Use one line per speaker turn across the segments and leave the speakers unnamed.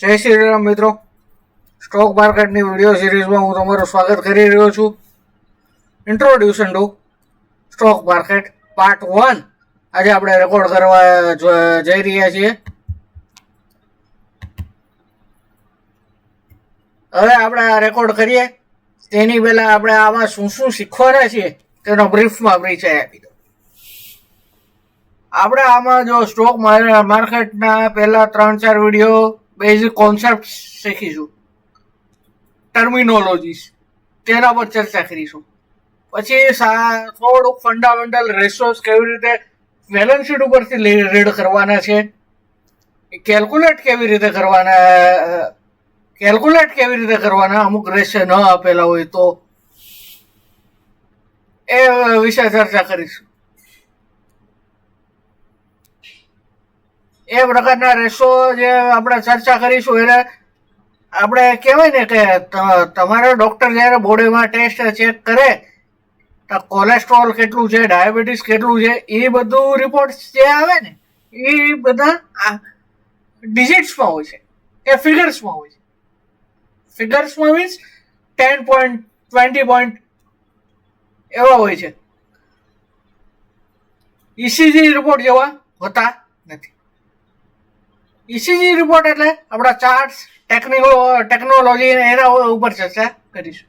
જય શ્રી રામ મિત્રો, સ્ટોક માર્કેટની વિડીયો સિરીઝમાં હું તમારું સ્વાગત કરી રહ્યો છું. ઇન્ટ્રોડ્યુશન ટુ સ્ટોક માર્કેટ પાર્ટ 1 આજે આપણે રેકોર્ડ કરવા જઈ રહ્યા છીએ. હવે આપણે આ રેકોર્ડ કરીએ તેની પહેલા આપણે આમાં શું શું શીખવાના છીએ તેનો બ્રીફમાં પરિચય આપી દો. આપણે આમાં જો સ્ટોક માર્કેટના પહેલા 3-4 વિડીયો બેઝિક કોન્સેપ્ટ શીખીશું, ટર્મિનોલોજીસ તેના પર ચર્ચા કરીશું. પછી થોડુંક ફંડામેન્ટલ રેશિયોઝ કેવી રીતે બેલેન્સ શીટ ઉપરથી રીડ કરવાના છે, કેલ્ક્યુલેટ કેવી રીતે કરવાના અમુક રેશિયો ન આપેલા હોય તો એ વિશે ચર્ચા કરીશું. એ પ્રકારના રેશિયો જે આપણે ચર્ચા કરીશું એને આપણે કહેવાય ને કે તમારો ડૉક્ટર જ્યારે બોડીમાં ટેસ્ટ ચેક કરે તો કોલેસ્ટ્રોલ કેટલું છે, ડાયાબિટીસ કેટલું છે, એ બધું રિપોર્ટ જે આવે ને એ બધા ડિજિટ્સમાં હોય છે કે ફિગર્સમાં હોય છે. ફિગર્સમાં મીન્સ 10 પોઈન્ટ 20 પોઈન્ટ એવા હોય છે. ઇસીજી રિપોર્ટ જેવા હોતા નથી. ઇસીજી રિપોર્ટ એટલે આપણા ચાર્ટ્સ, ટેકનોલોજી એના ઉપર ચર્ચા કરીશું.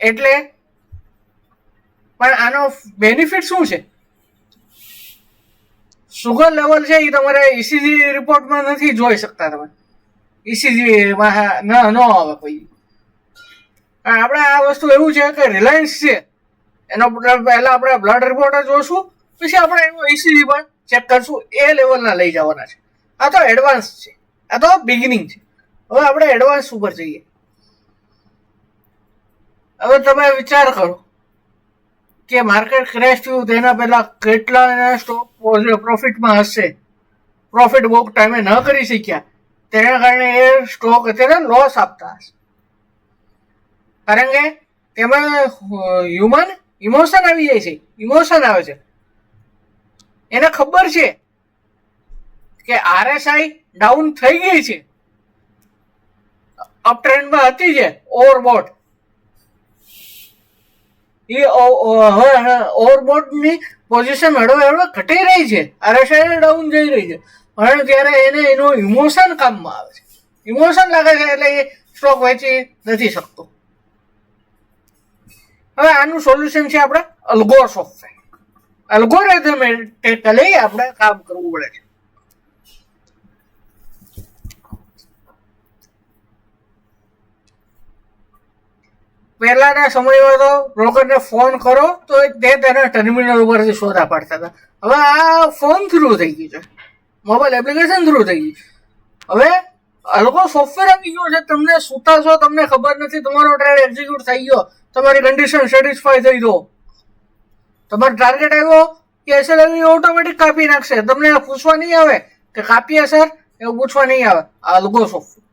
એટલે પણ આનો બેનિફિટ શું છે? સુગર લેવલ છે એ તમારે ઇસીજી રિપોર્ટમાં નથી જોઈ શકતા. તમે ઇસીજીમાં ન આવે કોઈ. આપણે આ વસ્તુ એવું છે કે રિલાયન્સ છે એનો પહેલા આપણે બ્લડ રિપોર્ટ જોશું, પછી આપણે એનો ઇસીજી પણ ચેક કરશું. એ લેવલના લઈ જવાના છે. આ તો એડવાન્સ છે, આ તો બિગિનિંગ છે. હવે આપણે એડવાન્સ ઉપર જઈએ. હવે તમે વિચાર કરો કે માર્કેટ ક્રેશ થયું તેના પહેલા કેટલા સ્ટોક પ્રોફિટમાં હશે. પ્રોફિટ બુક ટાઈમે ન કરી શક્યા તેના કારણે એ સ્ટોક અત્યારે લોસ આપતા હશે. કારણ કે તેમાં હ્યુમન ઇમોશન આવી જાય છે. ઇમોશન આવે છે. એને ખબર છે કે RSI ડાઉન થઈ ગઈ છે, અપ ટ્રેન્ડમાં હતી છે, ઓવરબોટ. એ ઓવરબોટની પોઝિશન હળવે ઘટી રહી છે, RSI ડાઉન જઈ રહી છે. પણ ત્યારે એને એનું ઇમોશન કામમાં આવે છે. ઇમોશન લાગે છે એટલે એ સ્ટોક વેચી નથી શકતો. હવે આનું સોલ્યુશન છે આપણે અલ્ગો સોફ્ટવેર. અલ્ગોરિધમેટિકલી આપણે કામ કરવું પડે છે. પહેલાના સમયમાં તો બ્રોકરને ફોન કરો તો તે તેના ટર્મિનલ ઉપરથી શોધા પાડતા હતા. હવે આ ફોન થ્રુ થઈ ગયું છે, મોબાઈલ એપ્લિકેશન થ્રુ થઈ ગયું. હવે અલ્ગો સોફ્ટવેર આવી ગયો છે. તમને સુતા છો, તમને ખબર નથી, તમારો ટ્રેડ એક્ઝિક્યુટ થઈ ગયો, તમારી કન્ડિશન સેટિસ્ફાય થઈ ગયો, તમારો ટાર્ગેટ આવ્યો કે SLM ઓટોમેટિક કાપી નાખશે. તમને પૂછવા નહીં આવે કે કાપીએ સર, એવું પૂછવા નહીં આવે. અલ્ગો સોફ્ટવેર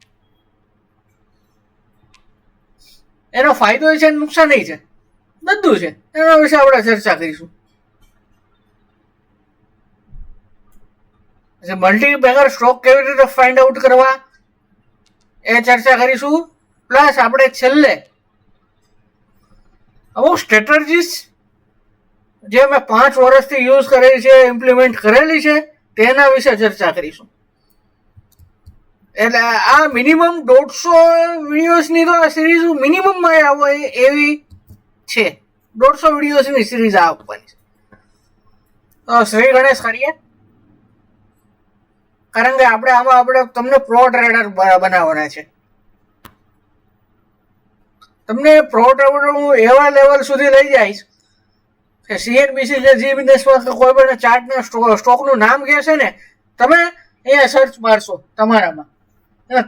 એનો ફાયદો છે, નુકસાન છે, બધું છે. એના વિશે આપણે ચર્ચા કરીશું. મલ્ટીબેગર સ્ટોક કેવી રીતે ફાઇન્ડ આઉટ કરવા એ ચર્ચા કરીશું. પ્લસ આપણે છેલ્લે અમુક સ્ટ્રેટર્જીસ જે મેં 5 વર્ષથી યુઝ કરેલી છે, ઇમ્પ્લિમેન્ટ કરેલી છે, તેના વિશે ચર્ચા કરીશું. એટલે આ મિનિમમ 150 વિડીયોઝની તો આ સિરીઝ મિનિમમમાં આવે એવી છે. 150 વિડીયોઝની સિરીઝ આપવાની છે. તો શ્રી ગણેશ કરીએ. કારણ કે આપણે તમને પ્રો ટ્રેડર બનાવવાના છે. તમને પ્રો ટ્રેડર હું એવા લેવલ સુધી લઈ જઈશ કે CNBC કે જી બિઝનેસમાં કોઈ પણ ચાર્ટના સ્ટોકનું નામ કહેશે ને, તમે અહીંયા સર્ચ મારશો તમારામાં,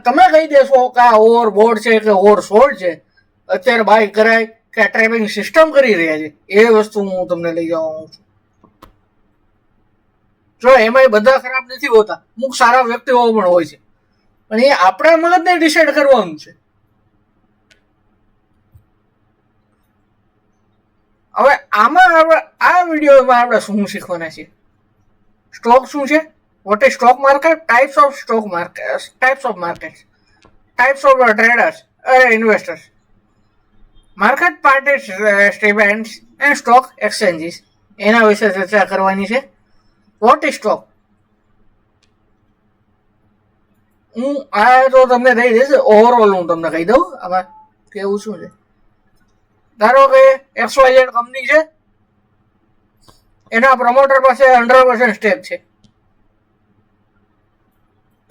તમે કહી દેશો કે આ ઓવરબોટ છે કે ઓવરસોલ્ડ છે, અત્યારે બાય કરાય કે ટ્રેડિંગ સિસ્ટમ કરી રહ્યા છે. એ વસ્તુ હું તમને લઈ જવાનું છું. જો એમાંય બધા ખરાબ નથી હોતા, અમુક સારા વ્યક્તિઓ પણ હોય છે, પણ એ આપણા મગજને ડિસાઈડ કરવાનું છે. હવે આમાં આ વિડીયોમાં આપણે શું શીખવાના છીએ? સ્ટોક શું છે, What is stock market? Types of stock markets, types of markets, types of traders, investors, market participants and stock exchanges. એના વિશે ચર્ચા કરવાની છે. What is stock? હું આ તો તમને કહી દઈશ, ઓવરઓલ હું તમને કહી દઉં આમાં કેવું શું છે. ધારો કે XYZ કંપની છે, એના પ્રમોટર પાસે 100% સ્ટેક છે,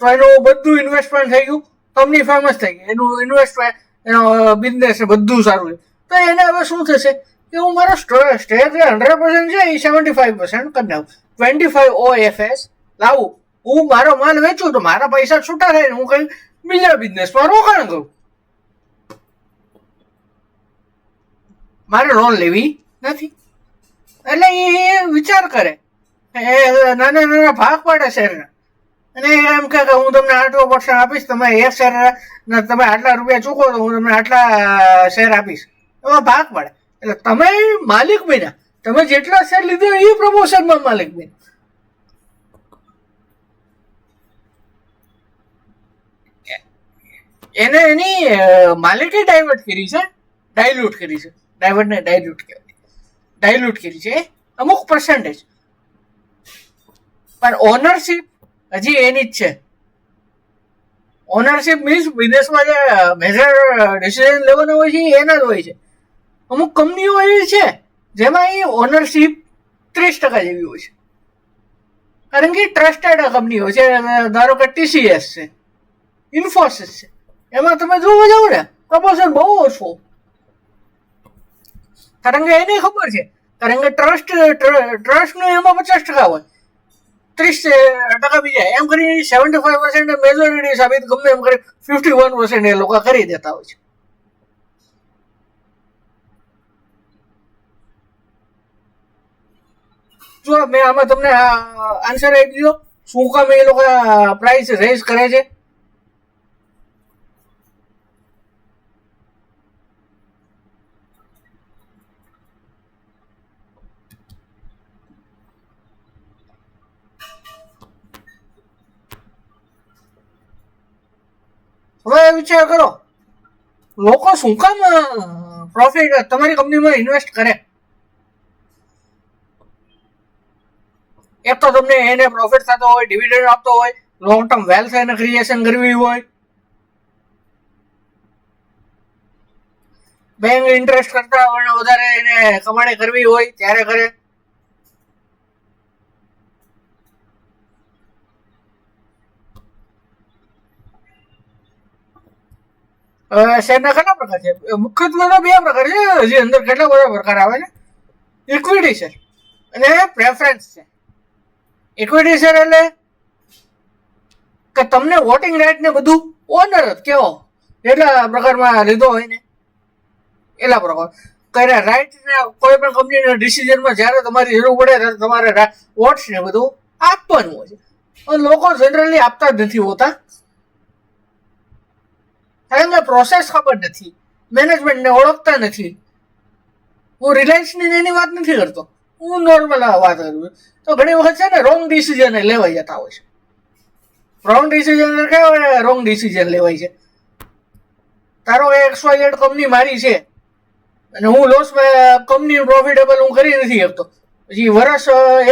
તો એનું બધું ઇન્વેસ્ટમેન્ટ થઈ ગયું, કંપની ફેમસ થઈ ગઈ, એનું ઇન્વેસ્ટમેન્ટ, એનો બિઝનેસ બધું સારું છે. તો એને હવે શું થશે કે હું મારો સ્ટેક જે 100% છે એ 75% કરી નાખું, 25 OFS લાવું, હું મારો માલ વેચું તો મારા પૈસા છૂટા થાય ને હું કઈ બીજા બિઝનેસમાં રોકાણ કરું. મારે લોન લેવી નથી. એટલે એ વિચાર કરે, નાના નાના ભાગ પાડે શેરના, અને એમ કે હું તમને આટલો પર્સન્ટ આપીશ, તમે એક શેર તમે આટલા રૂપિયા ચૂકો તો હું તમને આટલા શેર આપીશ, એમાં ભાગ પાડે. એટલે તમે માલિક બન્યા, તમે જેટલા શેર લીધો એ પ્રમોશનમાં માલિક બન્યા. એને એની માલિકી ડાયવર્ટ કરી છે, ડાયલ્યુટ કરી છે, ડાયવર્ટ ને ડાયલ્યુટ કહેવાય, ડાયલ્યુટ કરી છે અમુક પર્સન્ટેજ, પણ ઓનરશિપ હજી એની જ છે. ઓનરશિપ મીન્સ બિઝનેસમાં જે મેજર ડિસિઝન લેવાનો હોય છે એના જ હોય છે. અમુક કંપનીઓ એવી છે જેમાં એ ઓનરશિપ 30% જેવી હોય છે, કારણ કે ટ્રસ્ટેડ કંપનીઓ છે. ધારો કે TCS છે, ઇન્ફોસિસ છે, એમાં તમે જોવા જાઓ ને પ્રપોર્શન બહુ ઓછો, કારણ કે એને ખબર છે, કારણ કે ટ્રસ્ટનું એમાં 50% હોય, 30% બીજા, એમ કરી 75% મેજોરિટી સાબિત ગમે એમ કરી 51% એ લોકો કરી દેતા હોય છે. જો મેં આમાં તમને આન્સર આપી દીધો, શું કામ એ લોકો પ્રાઇસ રેઝ કરે છે. હવે વિચાર કરો, લોકો શું કામ પ્રોફિટ તમારી કંપનીમાં ઇન્વેસ્ટ કરે? એક તો તમને એને પ્રોફિટ થતો હોય, ડિવિડન્ડ આપતો હોય, લોંગ ટર્મ વેલ્થ એને ક્રિએશન કરવી હોય, બેંક ઇન્ટરેસ્ટ કરતા વધારે એને કમાણી કરવી હોય ત્યારે કરે. શેરના કેટલા પ્રકાર છે? મુખ્યત્વે તો 2 પ્રકાર છે, હજી અંદર કેટલા બધા પ્રકાર આવે છે. ઇક્વિટી શેર અને પ્રેફરન્સ છે. ઇક્વિટી શેર એટલે કે તમને વોટિંગ રાઇટ ને બધું ઓનર જ કેવો, એટલા પ્રકારમાં લીધો હોય ને એટલા પ્રકાર કર્યા રાઇટ ને કોઈ પણ કંપનીના ડિસિઝનમાં જ્યારે તમારી જરૂર પડે ત્યારે તમારે વોટ્સ ને બધું આપવાનું હોય છે. લોકો જનરલી આપતા જ નથી હોતા, કારણ કે પ્રોસેસ ખબર નથી, મેનેજમેન્ટને ઓળખતા નથી. હું રિલાયન્સની એની વાત નથી કરતો, હું નોર્મલ વાત કરું. તો ઘણી વખત છે ને રોંગ ડિસિઝન લેવાઈ જતા હોય છે. રોંગ ડિસિઝન કેવા રોંગ ડિસિઝન લેવાય છે? તારો XYZ કંપની મારી છે અને હું લોસ કંપની પ્રોફિટેબલ હું કરી નથી શકતો, પછી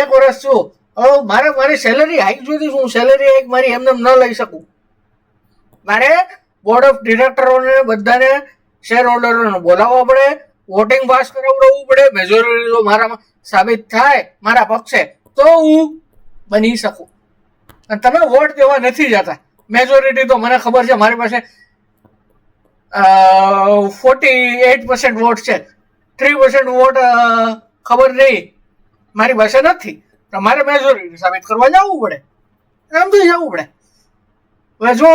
એક વર્ષ છું, હવે મારે મારી સેલરી હાઈક જોઈતી, હું સેલરી હાઈક મારી એમને ન લઈ શકું. મારે બોર્ડ ઓફ ડિરેક્ટરોને બધાને શેર હોલ્ડરોને બોલાવવા પડે, વોટિંગ પાસ કરાવડાવવું પડે, મેજોરિટી તો મારામાં સાબિત થાય મારા પક્ષે તો હું બની શકું. અને તમે વોટ દેવા નથી જતા, મેજોરિટી તો મને ખબર છે મારી પાસે 48% વોટ છે, 3% વોટ ખબર નહીં મારી પાસે નથી, મારે મેજોરિટી સાબિત કરવા જવું પડે, સમજી જવું પડે. હવે જો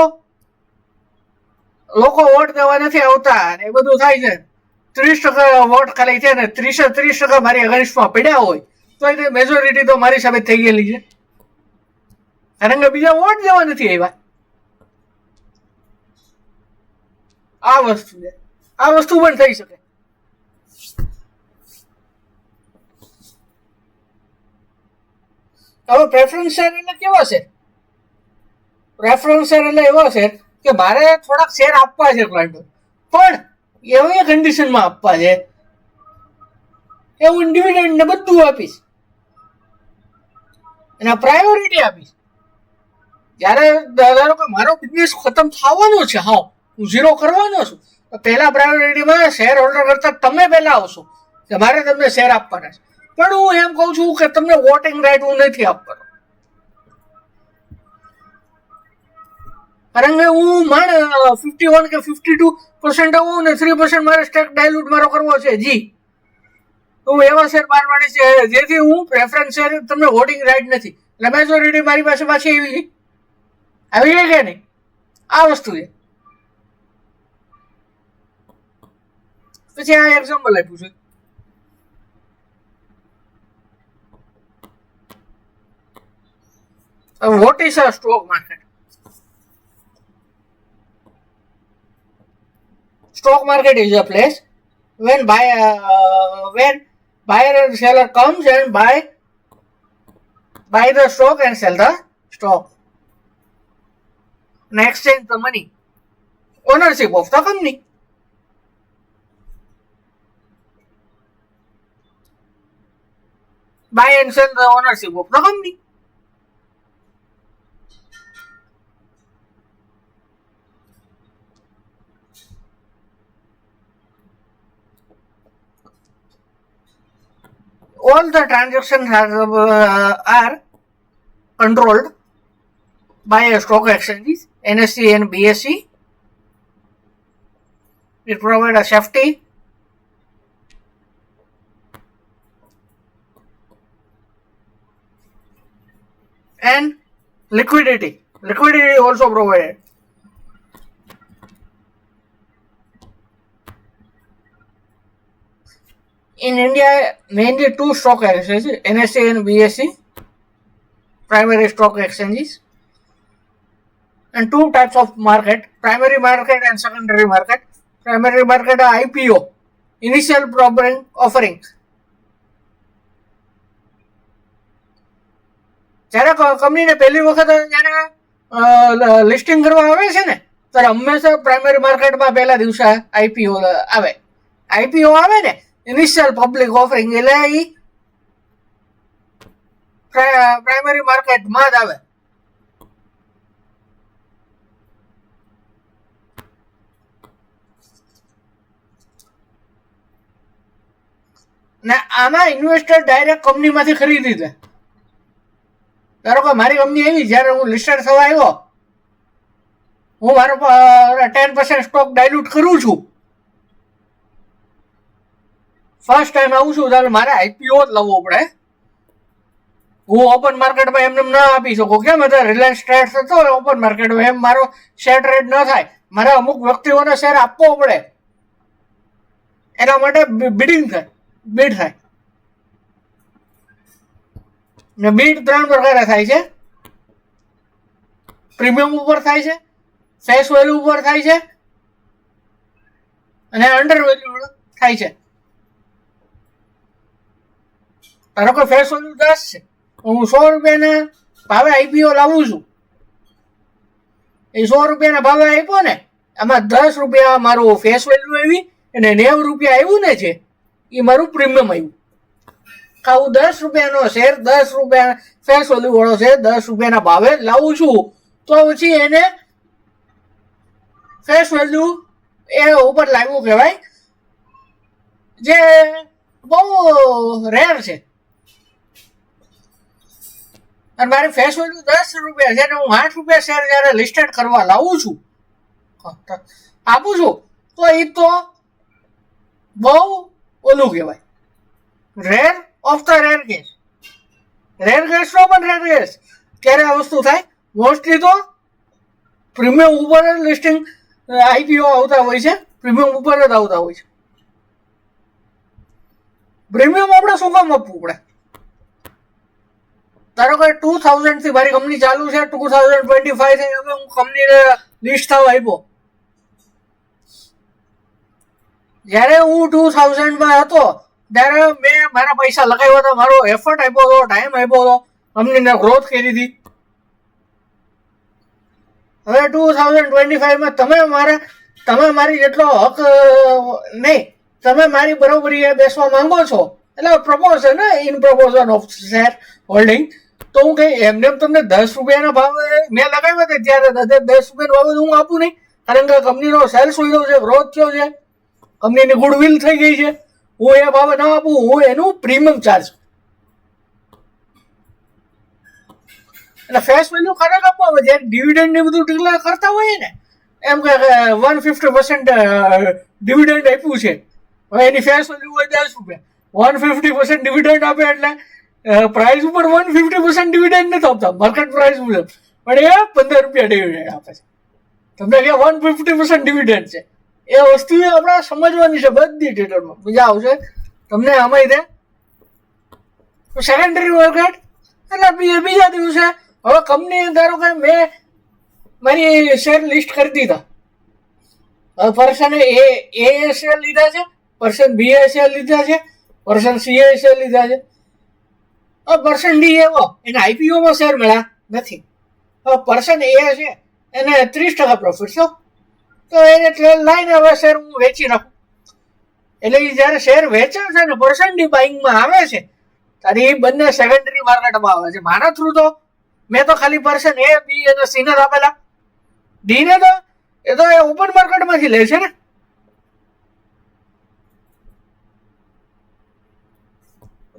લોકો વોટ દેવા નથી આવતા ને એ બધું થાય છે, 30% વોટ ખાલી છે ને 30% મારી અગેન્સ્ટમાં પડ્યા હોય તો એ મેજોરિટી તો મારી સાબિત થઈ ગયેલી છે, કારણ કે બીજા વોટ દેવા નથી આવ્યા. આ વસ્તુ છે, આ વસ્તુ પણ થઈ શકે. હવે પ્રેફરન્સ શેર એટલે કેવા છે? પ્રેફરન્સ શેર એટલે એવો શેર કે મારે થોડાક શેર આપવા છે ક્લાયન્ટો, પણ એવી કન્ડિશનમાં આપવા છે કે હું ડિવિડન્ડ ને બધું આપીશ અને પ્રાયોરિટી આપીશ. જ્યારે ધારો કે મારો બિઝનેસ ખતમ થવાનો છે, હા હું ઝીરો કરવાનો છું, તો પહેલા પ્રાયોરિટીમાં શેર હોલ્ડર કરતા તમે પહેલા આવશો કે મારે તમને શેર આપવાના છે. પણ હું એમ કહું છું કે તમને વોટિંગ રાઇટ હું નથી આપવાનો, કારણ કે હું 51 કે 52% આવું ને 3% મારે સ્ટેક ડાયલ્યુટ મારો કરવો છે. જી હું એવા શેર બહાર પાડીશ જેથી હું પ્રેફરન્સ શેર તમને વોટિંગ રાઇટ નથી એટલે મેજોરિટી મારી પાસે પાછી આવી જાય કે નહીં, આ વસ્તુ છે. પછી આ એક્ઝામ્પલ આપ્યું છે. What is a stock market? Stock market is a place when buyer and seller comes and buy the stock and sell the stock and exchange the money, ownership of the company. Buy and sell the ownership of the company. All the transactions are controlled by a stock exchanges, NSE and BSE. It provides a safety and liquidity. Liquidity also provided. In India, mainly two stock exchanges, NSE and BSE, primary stock exchanges, and two types of market, primary market and secondary market. Primary market IPO, initial offering. જ્યારે કંપનીને પહેલી વખત જ્યારે listing કરવા આવે છે ને ત્યારે હંમેશા પ્રાઇમરી માર્કેટમાં પહેલા દિવસે આઈપીઓ આવે. આઈપીઓ આવે ને ઇનિશિયલ પબ્લિક ઓફરિંગ એટલે એ પ્રાઇમરી માર્કેટમાં જ આવે. ને આમાં ઇન્વેસ્ટર ડાયરેક્ટ કંપનીમાંથી ખરીદી દે. ધારો કે મારી કંપની એવી જયારે હું લિસ્ટેડ થવા આવ્યો, હું મારો 10% સ્ટોક ડાયલ્યુટ કરું છું, ફર્સ્ટ ટાઈમ આવું છું, ત્યારે મારે આઈપીઓ જ લાવવો પડે. હું ઓપન માર્કેટમાં એમને ના આપી શકું. કેમ અત્યારે રિલાયન્સ ટ્રેડ થતો હોય ઓપન માર્કેટમાં, એમ મારો શેર ટ્રેડ ન થાય. મારે અમુક વ્યક્તિઓને શેર આપવો પડે, એના માટે બીડ થાય. ને બીડ 3 પ્રકારે થાય છે. પ્રીમિયમ ઉપર થાય છે, ફેસ વેલ્યુ ઉપર થાય છે અને અંડર વેલ્યુ થાય છે. ધારો કે ફેસ વેલ્યુ 10 છે, હું 100 રૂપિયાના ભાવે આઈપીઓ લાવું છું. એ 100 રૂપિયાના ભાવે આપ્યો ને, આમાં 10 રૂપિયા મારું ફેસ વેલ્યુ આવી અને 90 રૂપિયા આવ્યું ને છે એ મારું પ્રીમિયમ આવ્યું. હું 10 રૂપિયાનો શેર 10 રૂપિયા ફેસ વેલ્યુ વાળો છે 10 રૂપિયાના ભાવે લાવું છું, તો પછી એને ફેસ વેલ્યુ એ ઉપર લાવ્યું કહેવાય, જે બહુ રેર છે. અને મારી ફેસ વેલ્યુ 10 રૂપિયા છે ને હું 8 રૂપિયા શેર જયારે લિસ્ટેડ કરવા લાવું છું, આપું છું, તો એ તો બહુ ઓલું કહેવાય, rare of the rare case. Rare case નો પણ રેર કેસ ક્યારે આ વસ્તુ થાય? મોસ્ટલી તો પ્રીમિયમ ઉપર જ લિસ્ટિંગ આઈપીઓ આવતા હોય છે, પ્રીમિયમ ઉપર જ આવતા હોય છે. પ્રીમિયમ આપણે શું કામ આપવું પડે? ધારો કે 2000 થી મારી કંપની ચાલુ છે, 2025 થી હવે હું કંપનીને લિસ્ટ થવા આપ્યો. જયારે હું 2000 હતો ત્યારે મેં મારા પૈસા લગાવ્યા હતા, મારો એફર્ટ આપ્યો હતો, ટાઈમ આપ્યો હતો, કંપનીને ગ્રોથ કરી હતી. હવે 2025માં તમે મારી જેટલો હક નહીં, તમે મારી બરોબરી બેસવા માંગો છો એટલે પ્રપોઝ છે ને, ઇન પ્રપોઝન ઓફ શેર હોલ્ડિંગ. તો હું કઈ એમને તમને 10 રૂપિયાના ભાવે મેં લગાવ્યા હતા ત્યારે 10 રૂપિયાના ભાવે હું આપું નહીં, કારણ કે કંપનીનો સેલ્સ વધ્યો છે, ગ્રોથ થયો છે, કંપનીની ગુડવિલ થઈ ગઈ છે. હું એ ભાવે ના આપું, હું એનું પ્રીમિયમ ચાર્જ એટલે ફેસ વેલ્યુ ખરેખર આપવા આવે. જ્યારે ડિવિડન્ડ ને બધું ડિક્લેર કરતા હોય ને, એમ કે 150% ડિવિડન્ડ આપ્યું છે, હવે એની ફેસ વેલ્યુ હોય 10 રૂપિયા, 150% ડિવિડન્ડ આપે એટલે પ્રાઇસ ઉપર 150% ડિવિડન્ડ નથી આપતા માર્કેટ પ્રાઇસ મુજબ, પણ એ 15 રૂપિયા ડિવિડન્ડ આપે છે. તમને કે 150% ડિવિડન્ડ છે, એ વસ્તુ આપણે સમજવાની છે બધી ડિટેલમાં, મજા આવશે તમને. આમાં દે સેકન્ડરી માર્કેટ એટલે બીજા દિવસે હવે કંપની, ધારો કે મેં મારી શેર લિસ્ટ કરી દીધા, હવે પર્સન એ શેર લીધા છે, પર્સન બી એ શેર લીધા છે, પર્સન સી એ શેર લીધા છે. હવે પર્સન ડી એવો એને આઈપીઓમાં શેર મળ્યા નથી, હવે પર્સન એ છે એને 30% પ્રોફિટ છે, તો એને લાઈને હવે શેર હું વેચી નાખું. એટલે એ જ્યારે શેર વેચે છે ને પર્સન ડી બાઇંગમાં આવે છે ત્યારે એ બંને સેકન્ડરી માર્કેટમાં આવે છે. મારા થ્રુ તો મેં તો ખાલી પર્સન એ, બી અને સી ને આપેલા, ડી ને તો એ ઓપન માર્કેટમાંથી લે છે ને.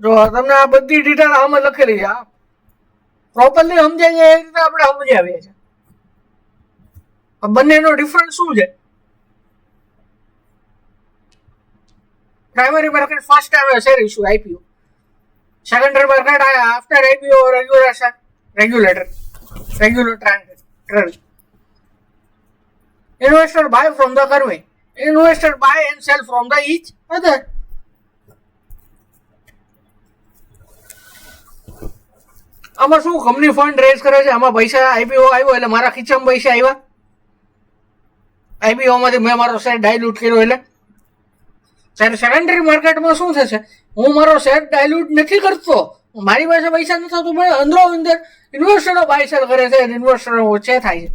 જો તમને આ બધી ડિટેલ આમાં લખેલી છે, પ્રોપરલી સમજાય એ રીતે આપણે સમજી આવીએ છીએ. બંનેનો ડિફરન્સ શું છે? Primary market first time share issue IPO, secondary market after IPO regulator trade. Investor buy from the company. Investor buy and sell from the each other. આમાં શું કંપની ફંડ રેઝ કરે છે, આમાં પૈસા આઈપીઓ આવ્યો એટલે મારા ખીચામાં પૈસા આવ્યા, આઈપીઓ માંથી મેં મારો શેર ડાયલ્યુટ કર્યો. એટલે ત્યારે સેકન્ડરી માર્કેટમાં શું થશે, હું મારો શેર ડાયલ્યુટ નથી કરતો, મારી પાસે પૈસા નથી થતું, મને અંદરો અંદર ઇન્વેસ્ટરો બાય સેલ કરે છે, ઇન્વેસ્ટરો ઓછે થાય છે.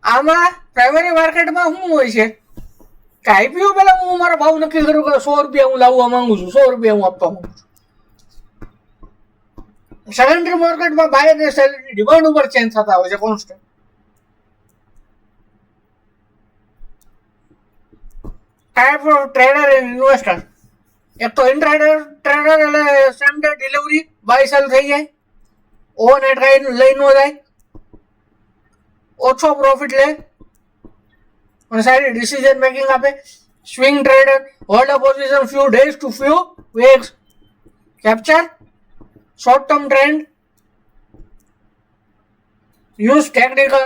આમાં પ્રાઇમરી માર્કેટમાં શું હોય છે કે આઈપીઓ પેલા હું મારો ભાવ નક્કી કરું કે 100 રૂપિયા હું લાવવા માંગુ છું, 100 રૂપિયા હું આપવા માંગુ છું. સેકન્ડરી માર્કેટમાં બાય અને સેલની ડિમાન્ડ ઉપર ચેન્જ થતા હોય છે constant. Type of trader and investor. એક તો ટ્રેડર એટલે same day delivery, buy sell થઈ જાય, ઓવરનાઇટ કઈ લઈ ન જાય, ઓછો પ્રોફિટ લે અને સારી ડિસિઝન મેકિંગ આપે. Swing trader hold a position few days to few weeks, capture short term trend, use technical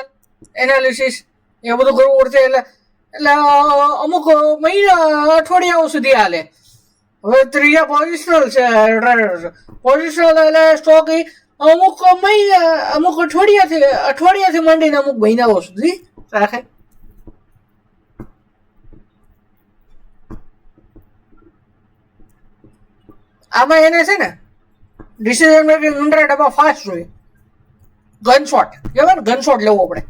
analysis, એ બધું કરવું પડશે. એટલે અમુક મહિના અઠવાડિયાઓ સુધી હાલે. હવે ત્રીજા પોઝિશનલ છે ટ્રેડર. પોઝિશનલ એટલે સ્ટોક અમુક મહિના, અમુક અઠવાડિયાથી માંડીને અમુક મહિનાઓ સુધી રાખે. આમાં એને છે ને ડિસિઝન મેકિંગ 100% ફાસ્ટ જોઈએ. ગનશોટ કહેવાય ને, ગનશોટ લેવો પડે.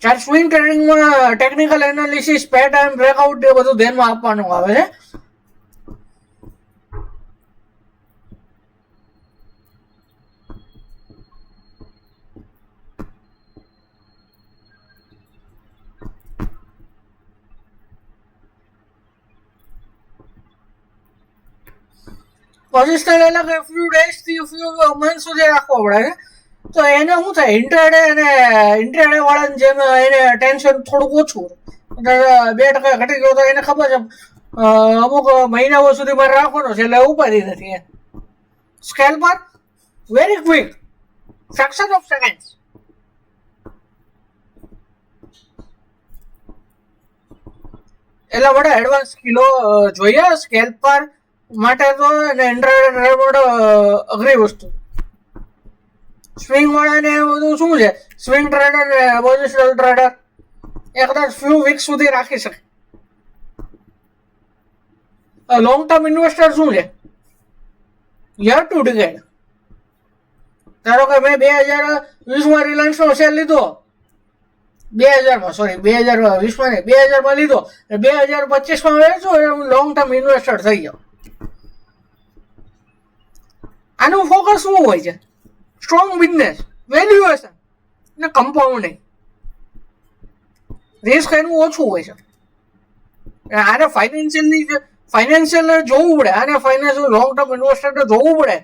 જ્યારે સ્વિંગ ટ્રેડિંગમાં ટેકનિકલ એનાલિસિસ, પેટર્ન, બ્રેકઆઉટ એ બધું ધ્યાનમાં આપવાનું આવે છે. પોઝિશનલ એટલે કે ફ્યુ ડેઝ થી ફ્યુ મંથ સુધી રાખવો પડે છે. તો એને શું થાય, ઇન્ટ્રાડે અને ઇન્ટ્રાડે વાળાને જેમ એને ટેન્શન થોડુંક ઓછું, 2% ઘટી ગયો તો એને ખબર છે અમુક મહિનાઓ સુધી મારે રાખવાનો છે, એટલે ઉપાધિ નથી. સ્કેલ પર very quick, fraction of seconds. એટલે માટે એડવાન્સ સ્કિલો જોઈએ સ્કેલ પર માટે તો, અને ઇન્ટ્રાડે અઘરી વસ્તુ. સ્વિંગ વાળાને બધું શું છે, સ્વિંગ ટ્રેડર ને પોઝિશનલ ટ્રેડર એ કદાચ ફ્યુ વીક સુધી રાખી શકે. લોંગ ટર્મ ઇન્વેસ્ટર શું છે, યુ હેવ ટુ ડિસાઇડ. ધારો કે મેં 2020માં રિલાયન્સનો શેર લીધો, 2000માં, સોરી 2020માં નહીં, 2000માં લીધો, 2025માં વેચો એટલે હું લોંગ ટર્મ ઇન્વેસ્ટર થઈ જાઉં. આનું ફોકસ શું હોય છે? સ્ટ્રોંગ બિઝનેસ, વેલ્યુએશન અને કમ્પાઉન્ડિંગ. રિસ્ક એનું ઓછું હોય છે. આને ફાઇનાન્શિયલ જોવું પડે, આને ફાઇનાન્શિયલ લોંગ ટર્મ ઇન્વેસ્ટર જોવું પડે.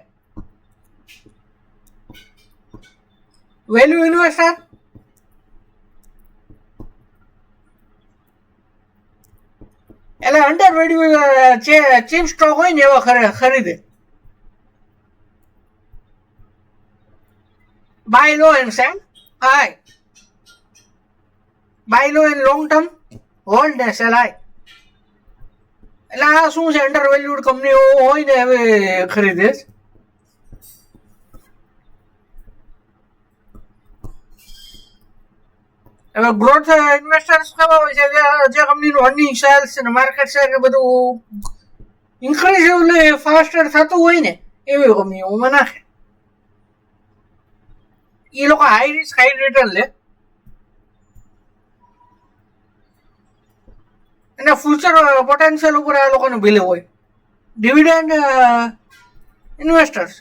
વેલ્યુ ઇન્વેસ્ટર એટલે અંડર વેલ્યુ ચીપ સ્ટોક હોય ને એવા ખરીદે. Buy low and sell high, buy low and long term hold ને સેલ હાઈ. એટલે આ શું છે, અંડર વેલ્યુડ કંપનીઓ હોય ને હવે ખરીદે. હવે ગ્રોથ ઇન્વેસ્ટર્સ કેવા હોય છે, જે કંપનીનું અર્નિંગ, સેલ્સ અને માર્કેટ શેર ને બધું ઇન્ક્રીઝિવલી ફાસ્ટર થતું હોય ને એવી કંપનીઓમાં નાખે. એ લોકો હાઈ રિસ્ક હાઈ રિટર્ન લે અને ફ્યુચર પોટેન્શિયલ ઉપર આ લોકોનું બિલીવ હોય. ડિવિડન્ડ ઇન્વેસ્ટર્સ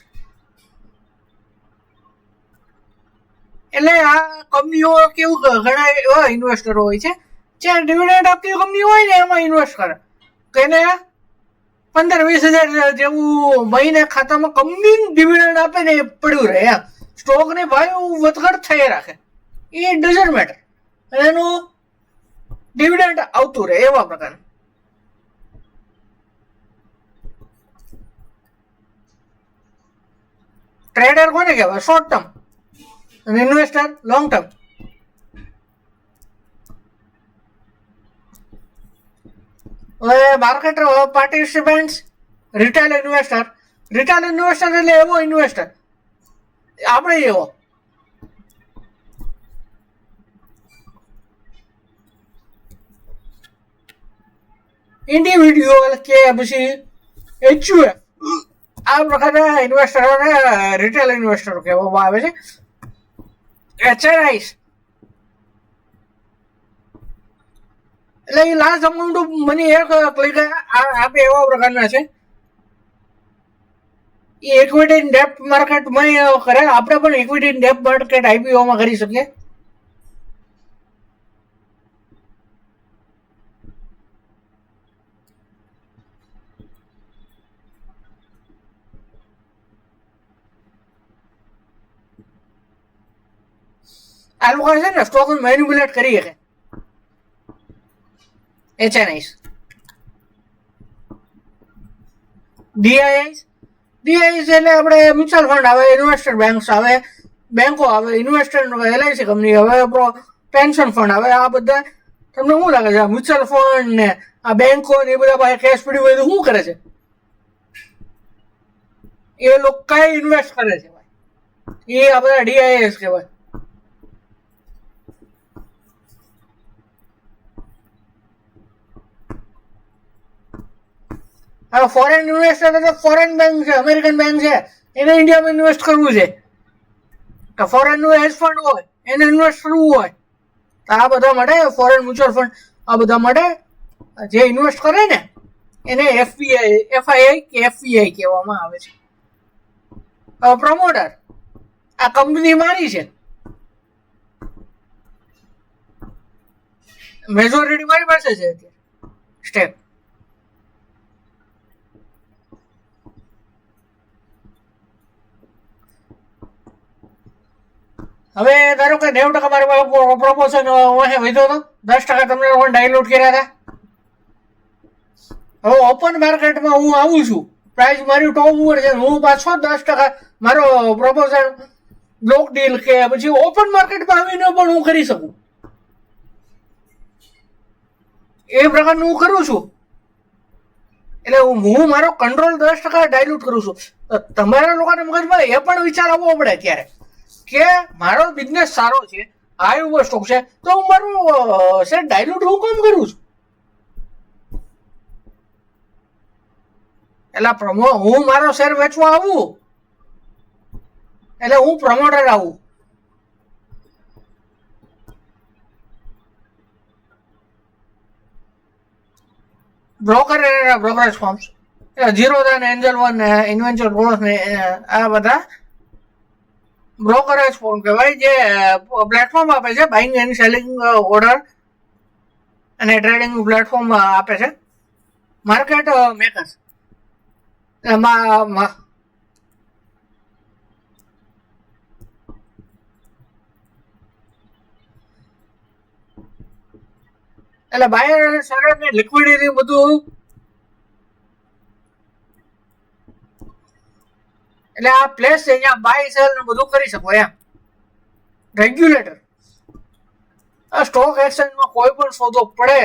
એટલે આ કંપનીઓ કેવું, ઘણા એવા ઇન્વેસ્ટરો હોય છે જે ડિવિડન્ડ આપતી કંપની હોય ને એમાં ઇન્વેસ્ટ કરે. તો એને 15-20 હજાર જેવું મહિને ખાતામાં કંપની ડિવિડન્ડ આપે ને એ પડ્યું રહે. એમ સ્ટોકની ભાવ વધઘટ થઈ રાખે, એ ડઝન્ટ મેટર, અને એનું ડિવિડન્ડ આવતું રહે એવા પ્રકારનું. ટ્રેડર કોને કહેવાય? Short term. અને ઇન્વેસ્ટર લોંગ ટર્મ. હવે market participants, retail investor. Retail investor એટલે એવો ઇન્વેસ્ટર આપણે એવો ઇન્ડિવિડ્યુઅલ કે પછી HUF, આ પ્રકારના ઇન્વેસ્ટરોને રિટેલ ઇન્વેસ્ટરો કહેવામાં આવે છે. HNIs એટલે એ લાર્જ અમાઉન્ટ ઓફ મની આપે એવા પ્રકારના છે. એ ઇક્વિટી ડેપ્ટ માર્કેટમાં કરે. આપણે પણ ઇક્વિટી ડેપ્ટ માર્કેટ IPOમાં કરી શકીએ. આ લોકો છે ને સ્ટોક મેન્યુપ્યુલેટ કરી શકે. HNIs, DIIs એટલે આપણે મ્યુચ્યુઅલ ફંડ આવે, ઇન્વેસ્ટર બેંક્સ આવે, બેંકો આવે, ઇન્વેસ્ટર LIC કંપની આવે, પેન્શન ફંડ આવે. આ બધા તમને શું લાગે છે? મ્યુચ્યુઅલ ફંડ ને આ બેંકો ને એ બધા પાસે કેશ પડ્યું હોય તો શું કરે છે? એ લોકો કઈ ઇન્વેસ્ટ કરે છે ભાઈ? એ આ બધા DIIs કહેવાય. હવે ફોરેન ઇન્વેસ્ટર એટલે ફોરેન બેંક છે, અમેરિકન બેંક છે, એને ઇન્ડિયામાં ઇન્વેસ્ટ કરવું છે. તો ફોરેનનું હેજ ફંડ હોય એને ઇન્વેસ્ટ કરવું હોય તો આ બધા માટે, ફોરેન મ્યુચ્યુઅલ ફંડ આ બધા માટે જે ઇન્વેસ્ટ કરે ને એને FII કે FPI કહેવામાં આવે છે. હવે પ્રમોટર, આ કંપની મારી છે, મેજોરિટી મારી પાસે છે અત્યારે સ્ટેક. હવે ધારો કે 90% મારે પ્રમોશન વધ્યો હતો, 10% તમને લોકોને ડાયલ્યુટ કર્યા હતા. હવે ઓપન માર્કેટમાં હું આવું છું, પ્રાઇસ મારી ટોપ ઉપર છે, હું પાછો 10% મારો પ્રમોશન બ્લોક ડીલ કે પછી ઓપન માર્કેટમાં આવીને પણ હું કરી શકું. એ પ્રકારનું હું કરું છું. એટલે હું મારો કંટ્રોલ 10% ડાયલ્યુટ કરું છું. તમારા લોકોના મગજમાં એ પણ વિચાર આવવો પડે ત્યારે કે મારો બિઝનેસ સારો છે, હાઈ ઓવર સ્ટોક છે, તો હું મારું શેર ડાયલ્યુટ હું કેમ કરું છું? એટલે હું મારો શેર વેચવા આવું એટલે હું પ્રમોટર આવું. બ્રોકરેજ ફોર્મ્સ ઝીરોધા ને એન્જલ વન ને ઇન્વેન્ચર ગ્રોથ ને આ બધા બ્રોકરેજ ફોર્મ કહેવાય, જે પ્લેટફોર્મ આપે છે બાઇંગ એન્ડ સેલિંગ ઓર્ડર અને ટ્રેડિંગ પ્લેટફોર્મ આપે છે. માર્કેટ મેકર્સ એટલે બાયર અને સેલર ને લિક્વિડિટી બધું, એટલે આ પ્લેસ છે અહીંયા બાય સેલ ને બધું કરી શકો એમ. રેગ્યુલેટર સ્ટોક એક્સચેન્જમાં કોઈ પણ સોદો પડે,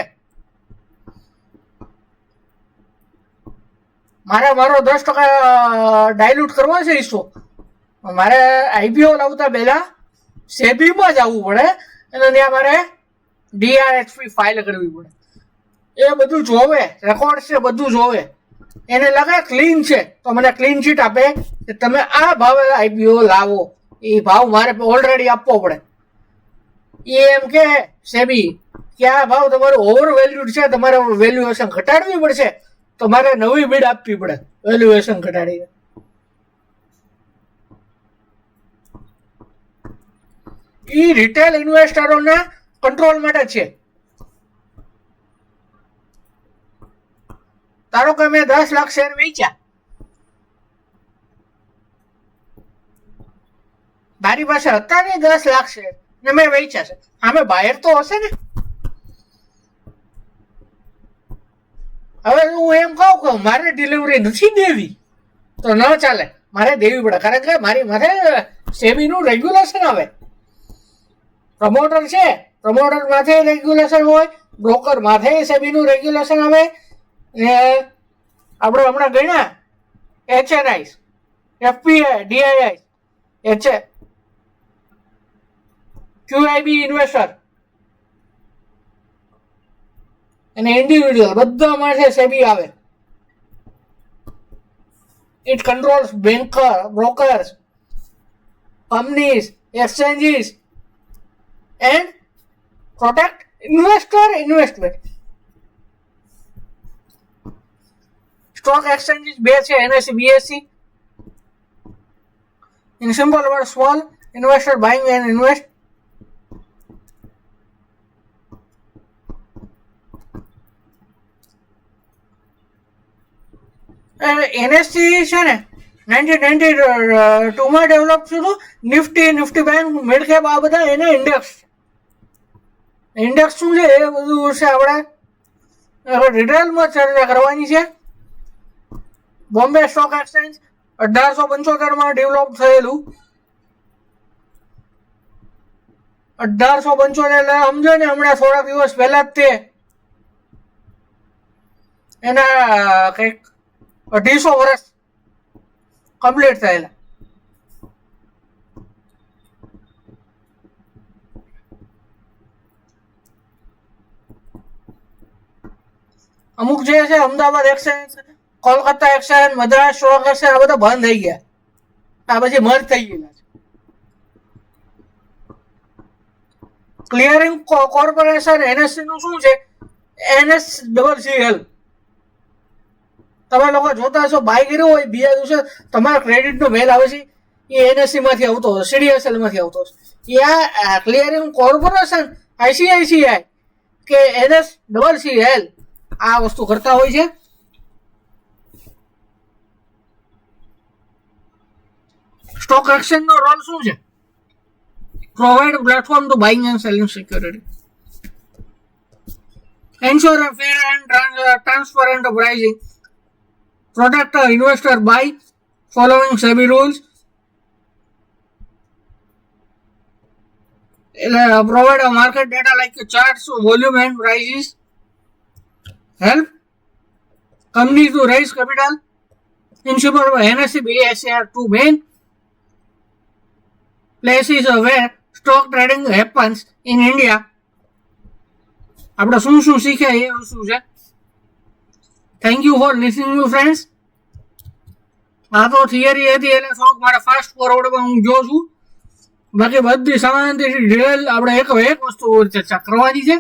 મારો 10% ડાયલ્યુટ કરવો છે હિસ્સો, મારે આઈપીઓ લાવતા પહેલા સેબીમાં જવું પડે અને ત્યાં મારે DRHP ફાઇલ કરવી પડે. એ બધું જોવે, રેકોર્ડ છે બધું જોવે. એને લાગે ક્લીન છે તો મને ક્લીન ચીટ આપે કે તમે આ ભાવે આઈપીઓ લાવો. એ ભાવ મારે ઓલરેડી આપવો પડે. એ એમ કે સેબી કે આ ભાવ તમારું ઓવર વેલ્યુડ છે, તમારે વેલ્યુએશન ઘટાડવી પડશે, તો મારે નવી બીડ આપવી પડે વેલ્યુએશન ઘટાડીને. એ રિટેલ ઇન્વેસ્ટરોના કંટ્રોલ માટે છે. ધારો કે મેં 10 લાખ શેર વેચ્યા, મારી પાસે હતા ને 10 લાખ શેર ને મેં વેચ્યા છે, આમે બાયર તો હશે ને. હવે હું એમ કહું કે મારે ડિલિવરી નથી દેવી તો ન ચાલે, મારે દેવી પડે, કારણ કે મારી માથે સેબીનું રેગ્યુલેશન આવે. પ્રમોટર છે, પ્રમોટર માથે રેગ્યુલેશન હોય, બ્રોકર માથે સેબીનું રેગ્યુલેશન આવે. આપણે હમણાં ગણ્યા HNIs, FPI, DIIs, QIB investor અને ઇન્ડિવિડ્યુઅલ બધા માટે સેબી આવે. It controls banker, brokers, companies, exchanges and protect investor investment. Stock exchanges બે છે, NSE, BSE. In simple words, small investor buying and invest. NSE છે ને 1992 માં ડેવલપ થયું. નિફ્ટી બેંક, મિડ કેપ આ બધા એને ઇન્ડેક્સ શું છે એ બધું છે આપણે ડિટેલમાં ચર્ચા કરવાની છે. બોમ્બે સ્ટોક એક્સચેન્જ 1875 માં ડેવલપ થયેલું. 1875 એટલે સમજો ને હમણાં થોડાક દિવસ પહેલા જ તે એના કંઈક 250 વર્ષ કમ્પ્લીટ થયેલા. અમુક જે છે Ahmedabad exchange, Kolkata exchange, Madras stock exchange આ બધા બંધ થઈ ગયા, આ પછી મર્જ થઈ ગયેલા છે. ક્લિયરિંગ કોર્પોરેશન NSE નું શું છે, NSCCL. તમે લોકો જોતા હશો, બાય કર્યું હોય બીજા દિવસે તમારા ક્રેડિટનો મેલ આવે છે, એ NSE માંથી આવતો હશે, CDSL માંથી આવતો હશે. આ ક્લિયરિંગ કોર્પોરેશન ICICI કે NSCCL આ વસ્તુ કરતા હોય છે. સ્ટોક એક્સચેન્જ નો રોલ શું છે? Provide platform to buying and selling security, ensure a fair and transparent pricing, protect the investor by following SEBI rules, provide a market data like charts, volume and prices, help companies to raise capital. In simple, NSE, BSE are two main places where stock trading happens in India. આપણે શું શીખ્યા એ શું છે. Thank you for listening you friends. આ તો theory હતી એટલે થોડુંક મારે ફાસ્ટ ફોરવર્ડમાં હું જોઉં છું. બાકી બધી શાંતિથી ડિટેલ આપણે એક વસ્તુ ચર્ચા કરવાની છે